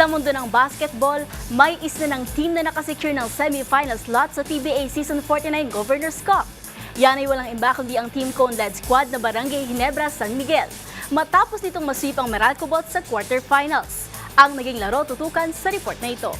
Sa mundo ng basketball, may isa ng team na nakasecure ng semi-final slot sa PBA Season 49 Governors Cup. Yan ay walang iba kundi ang Team Cone-led squad na Barangay Ginebra San Miguel. Matapos nitong masweep ang Meralco Bots sa quarterfinals. Ang naging laro tutukan sa report na ito.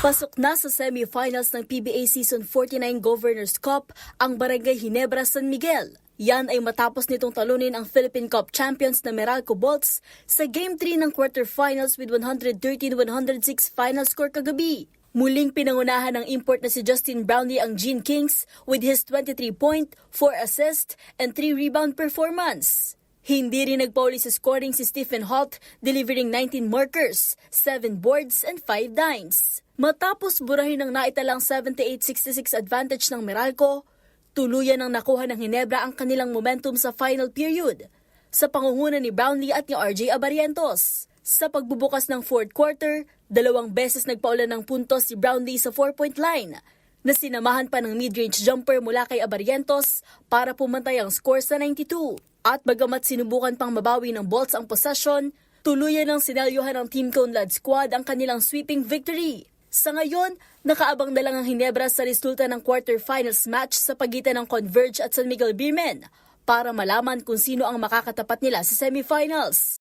Pasok na sa semi-finals ng PBA Season 49 Governors Cup ang Barangay Ginebra San Miguel. Yan ay matapos nitong talunin ang Philippine Cup champions na Meralco Bolts sa Game 3 ng quarterfinals with 113-106 final score kagabi. Muling pinangunahan ng import na si Justin Brownlee ang Gene Kings with his 23-point, 4 assist, and 3 rebound performance. Hindi rin nagpauli sa scoring si Stephen Holt, delivering 19 markers, 7 boards, and 5 dimes. Matapos burahin ng naitalang 78-66 advantage ng Meralco, tuluyan ang nakuha ng Ginebra ang kanilang momentum sa final period sa pangunguna ni Brownlee at ni RJ Abarientos. Sa pagbubukas ng fourth quarter, 2 beses nagpaulan ng puntos si Brownlee sa 4-point line na sinamahan pa ng mid-range jumper mula kay Abarientos para pumantay ang score sa 92. At bagamat sinubukan pang mabawi ng Bolts ang possession, tuluyan ng sinelyohan ng Team Cone-led squad ang kanilang sweeping victory. Sa ngayon, nakaabang na lang ang Ginebra sa resulta ng quarterfinals match sa pagitan ng Converge at San Miguel Beermen para malaman kung sino ang makakatapat nila sa semifinals.